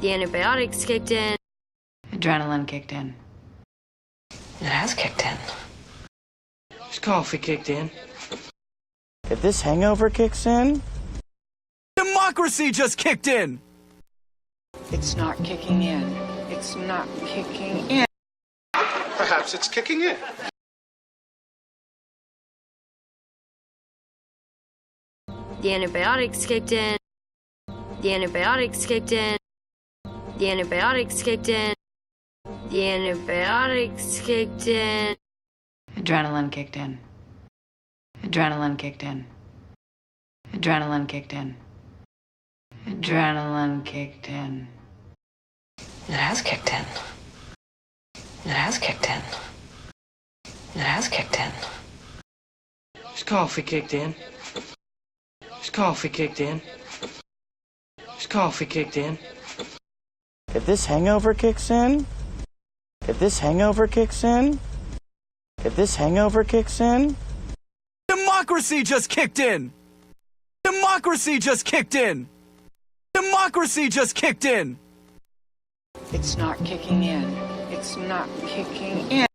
The antibiotics kicked in. Adrenaline kicked in. It has kicked in. This coffee kicked in. If this hangover kicks in, Democracy just kicked in! It's not kicking in. It's not kicking in. Perhaps it's kicking in. The antibiotics kicked in. The antibiotics kicked in. The antibiotics kicked in. The antibiotics kicked in. Adrenaline kicked in. Adrenaline kicked in. Adrenaline kicked in. Adrenaline kicked in. It has kicked in. It has kicked in. It has kicked in. This coffee kicked in. This coffee kicked in. This coffee kicked in. if this hangover kicks in, if this hangover kicks in, if this hangover kicks in, Democracy just kicked in! Democracy just kicked in! Democracy just kicked in! It's not kicking in. It's not kicking in.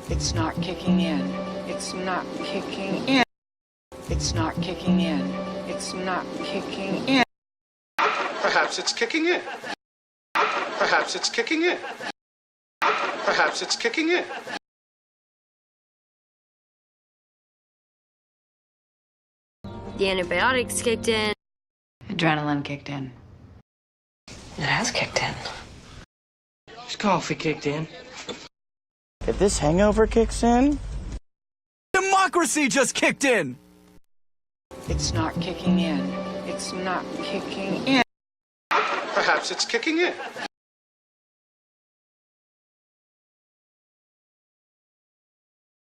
It's not kicking in. It's not kicking in. It's not kicking in. It's not kicking in. Perhaps it's kicking in. Perhaps it's kicking in. Perhaps it's kicking in. The antibiotics kicked in. Adrenaline kicked in. It has kicked in. This coffee kicked in. if this hangover kicks in, Democracy just kicked in! It's not kicking in. It's not kicking in. Perhaps it's kicking in.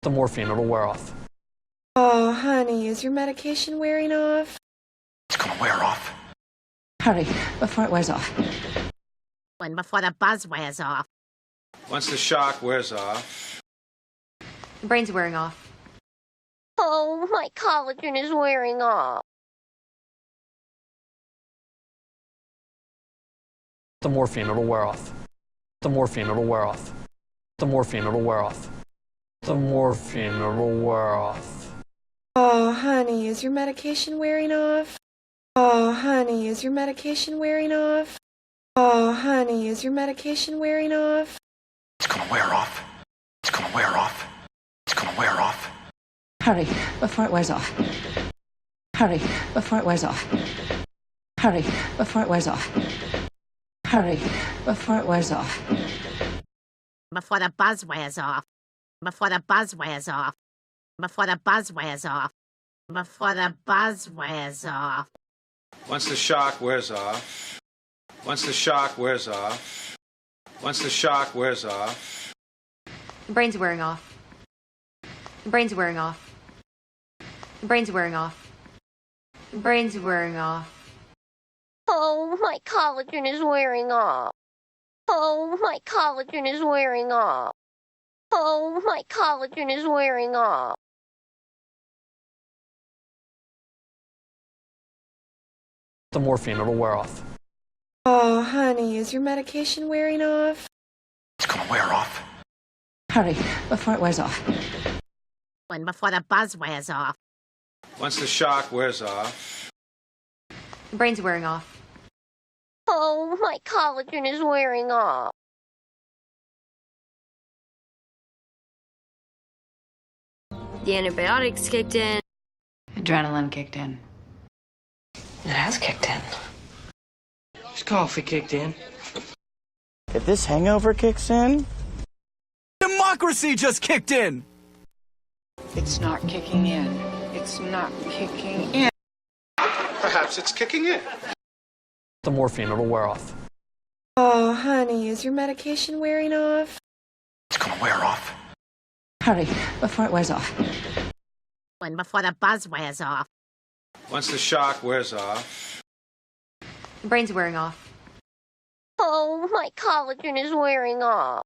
The morphine, it'll wear off. Oh, honey, is your medication wearing off? It's gonna wear off. Hurry, before it wears off. When before the buzz wears off. Once the shock wears off. Brain's wearing off. Oh, my collagen is wearing off. The morphine, it'll wear off. The morphine, it'll wear off. The morphine, it'll wear off. The morphine, it'll wear off. Oh, honey, is your medication wearing off? Oh, honey, is your medication wearing off? Oh, honey, is your medication wearing off? It's gonna wear off. It's gonna wear off. It's gonna wear off. Hurry, before it wears off. Hurry, before it wears off. Hurry, before it wears off. Hurry, before it wears off. Before the buzz wears off. Before the buzz wears off. Before the buzz wears off. Before the buzz wears off. Once the shock wears off. Once the shock wears off. Once the shock wears off. Brain's wearing off. Brain's wearing off. Brain's wearing off. Brain's wearing off. Oh, my collagen is wearing off. Oh, my collagen is wearing off. Oh, my collagen is wearing off. The morphine, it'll wear off. Oh, honey, is your medication wearing off? It's gonna wear off. Hurry, before it wears off. When before the buzz wears off. Once the shock wears off. Brain's wearing off. Oh, my collagen is wearing off. The antibiotics kicked in. Adrenaline kicked in. It has kicked in. This coffee kicked in. if this hangover kicks in, Democracy just kicked in! It's not kicking in. It's not kicking in. Perhaps it's kicking in. The morphine, it'll wear off. Oh, honey, is your medication wearing off? It's gonna wear off. Hurry, before it wears off. When before the buzz wears off. Once the shock wears off. Brain's wearing off. Oh, my collagen is wearing off.